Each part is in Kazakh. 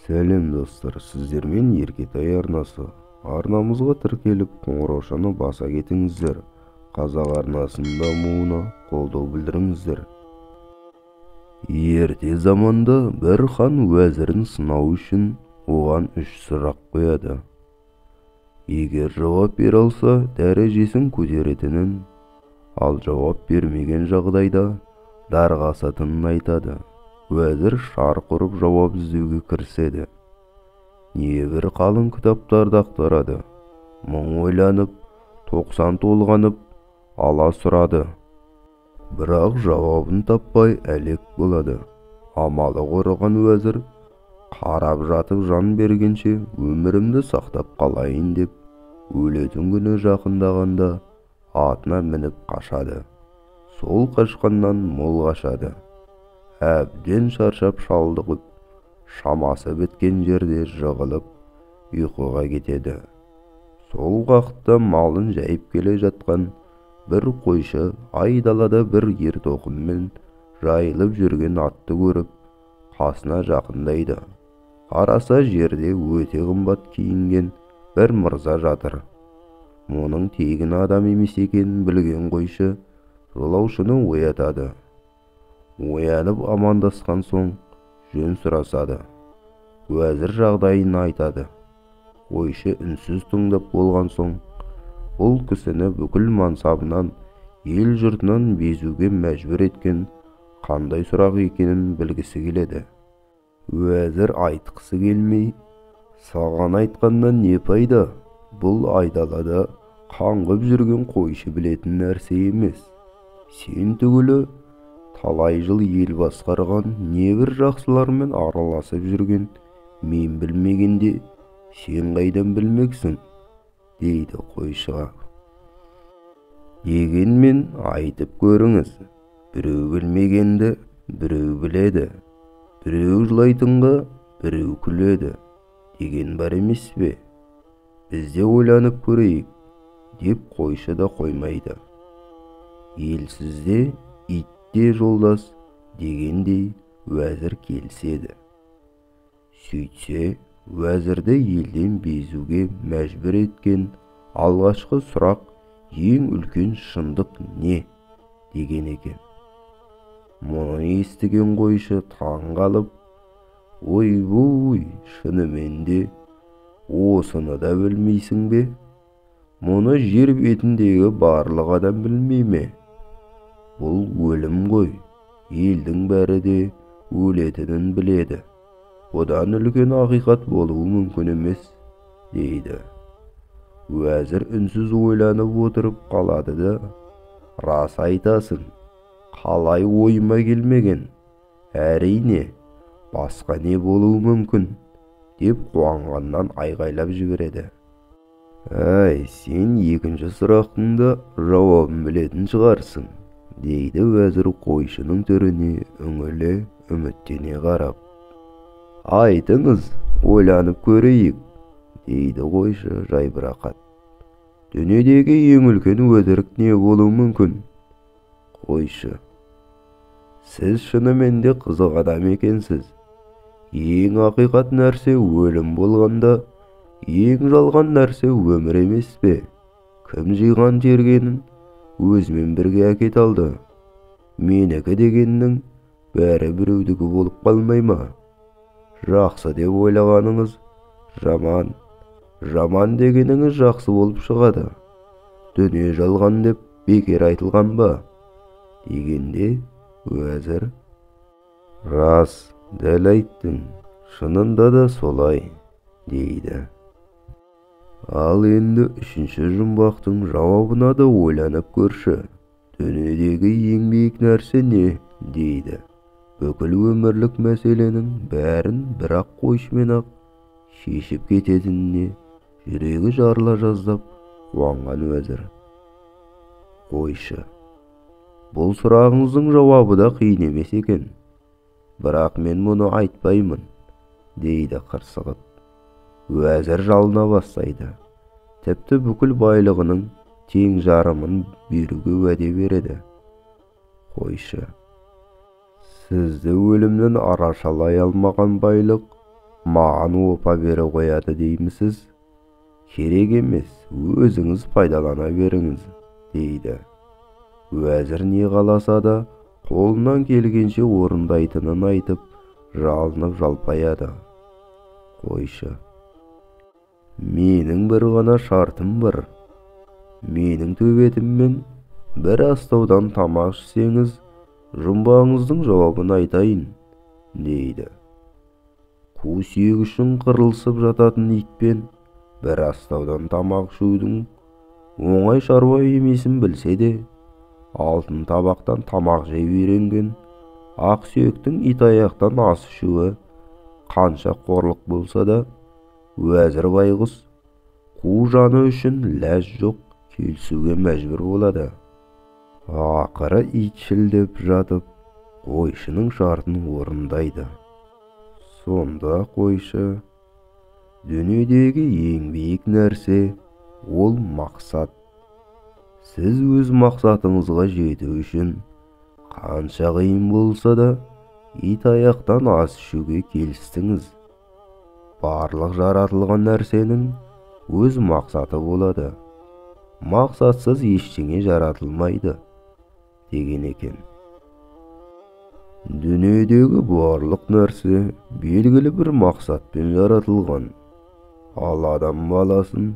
Сәлем достар, сіздермен Еркетай арнасы. Арнамызға тіркеліп, қоңыраушаны баса кетіңіздер. Қазақ арнасының дамуына қолдау білдіріңіздер. Ерте заманда бір хан уәзірін сынау үшін оған 3 сұрақ қояды. Егер жауап бере алса, дәрежесін көтеретінін, ал жауап бермеген жағдайда дарға асатынын айтады. Уәзір шарқ ұрып жауап іздеуге кіріседі. Небір қалың кітаптарды ақтарады. Мың ойланып, 90 толғанып, ала сұрады. Бірақ жауабын таппай әлек болады. Амалы құрыған уәзір қарап жатып жан бергенше өмірімді сақтап қалайын деп, өлетін күні жақындағанда атына мініп қашады. Сол қашқаннан мол қашады. Әбден шаршап шалдығып, шамасы біткен жерде жығылып, ұйқыға кетеді. Сол уақытта малын жайып келе жатқан бір қойшы айдалада бір ер-тоқыммен жайылып жүрген атты көріп, қасына жақындайды. Қараса жерде өте қымбат киінген бір мырза жатыр. Мұның тегін адам емес екенін білген қойшы жолаушыны оятады. Оянып амандасқан соң жөн сұрасады. Уәзір жағдайын айтады. Қойшы үнсіз тыңдап болған соң, бұл кісіні бүкіл мансабынан, ел жұртынан безуге мәжбүр еткен қандай сұрақ екенін білгісі келеді. Уәзір айтқысы келмей, саған айтқаннан не пайда? Бұл айдалада қаңғып жүрген қойшы білетін нәрсе емес. Сен түгілі талай жыл ел басқарған небір жақсылармен араласып жүрген мен білмегенде сен қайдан білмексің, дейді қойшыға. Дегенмен айтып көріңіз, біреу білмегенді біреу біледі, біреу жылайтынға біреу күледі деген бар емес пе? Бізде ойланып көрейік, деп қойшы да қоймайды. Елсізде итте жолдас дегендей уәзір келіседі. Сөйтсе, уәзірді елден безуге мәжбүр еткен алғашқы сұрақ ең үлкен шындық не деген екен. Мұны естіген қойшы таң қалып, ойбуй, шынымен де осыны да білмейсің бе? Мұны жер бетіндегі барлық адам білмей ме? Бұл өлім ғой, елдің бәрі де өлетінін біледі. Одан үлкен ақиқат болуы мүмкін емес, дейді. Уәзір үнсіз ойланып отырып қалады да, рас айтасың, қалай ойыма келмеген? Әрине, басқа не болуы мүмкін? Деп қуанғаннан айғайлап жібереді. Әй, сен екінші сұрақтың жауабын білетін шығарсың, дейді уәзір қойшының түріне үңіле үміттене қарап. Айтыңыз, ойланып көрейік, дейді қойшы жайбарақат. Дүниедегі ең үлкен өтірік не болуы мүмкін? Қойшы: сіз шынымен де қызық адам екенсіз. Ең ақиқат нәрсе өлім болғанда, ең жалған нәрсе өмір емес пе? Кім жиған тергенін өзімен бірге әкет алды? Менікі дегеннің бәрі біреудікі болып қалмай ма? Жақсы деп ойлағаныңыз жаман, жаман дегеніңіз жақсы болып шығады. Дүние жалған деп бекер айтылған ба? Дегенде уәзір: рас, дәл айттың, шынында да солай, дейді. Ал енді үшінші жұмбақтың жауабына да ойланып көрші. Дүниедегі ең биік нәрсе не, дейді. Бүкіл өмірлік мәселенің бәрін бір-ақ қойшымен-ақ шешіп кететініне жүрегі жарыла жаздап қуанған уәзір. Қойшы: бұл сұрағыңыздың жауабы да қиын емес екен. Бірақ мен мұны айтпаймын, дейді қырсығып. Уәзір жалына бастайды. Тіпті бүкіл байлығының тең жарымын беруге уәде береді. Қойшы: сізді өлімнен арашалай алмаған байлық маған опа бере қояды деймісіз? Керек емес, өзіңіз пайдалана беріңіз, дейді. Уәзір не қаласа да қолынан келгенше орындайтынын айтып, жалынып жалпаяды. Қойшы: менің бір ғана шартым бар. Менің төбетіммен бір астаудан тамақ ішсеңіз, жұмбағыңыздың жауабын айтайын, дейді. Қу сүйегі үшін қырылысып жататын итпен бір астаудан тамақ ішудің оңай шаруа емесін білсе де, алтын табақтан тамақ жей үйренген ақ сүйектің ит аяқтан ас ішуі қанша қорлық болса да, уәзір байғұс қу жаны үшін ләж жоқ келісуге мәжбүр болады. Ақыры ит шілдеп жатып, қойшының шартын орындайды. Сонда қойшы: дүниедегі ең биік нәрсе ол мақсат. Сіз өз мақсатыңызға жету үшін қанша қиын болса да, ит аяқтан ас ішуге келістіңіз. Барлық жаратылған нәрсенің өз мақсаты болады. Мақсатсыз ештеңе жаратылмайды, деген екен. Дүниедегі барлық нәрсе белгілі бір мақсатпен жаратылған. Ал адам баласын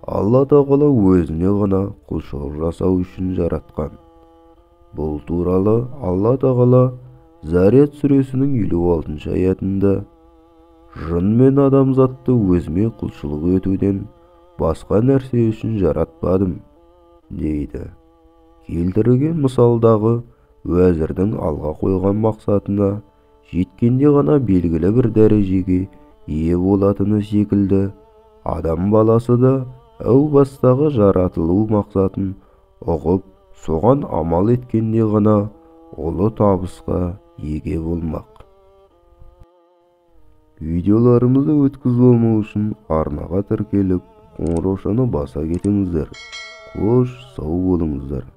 Алла тағала өзіне ғана құлшылық жасау үшін жаратқан. Бұл туралы Алла тағала Зарият сүресінің 56 аятында: жын мен адамзатты өзіме құлшылық етуден басқа нәрсе үшін жаратпадым, дейді. Келтірген мысалдағы уәзірдің алға қойған мақсатына жеткенде ғана белгілі бір дәрежеге ие болатыны секілді, адам баласы да әу бастағы жаратылу мақсатын ұғып, соған амал еткенде ғана ұлы табысқа ие болмақ. Видеоларымызды өткізіп болмау үшін арнаға тіркеліп, қоңыраушаны баса кетіңіздер. Қош сау болыңыздар.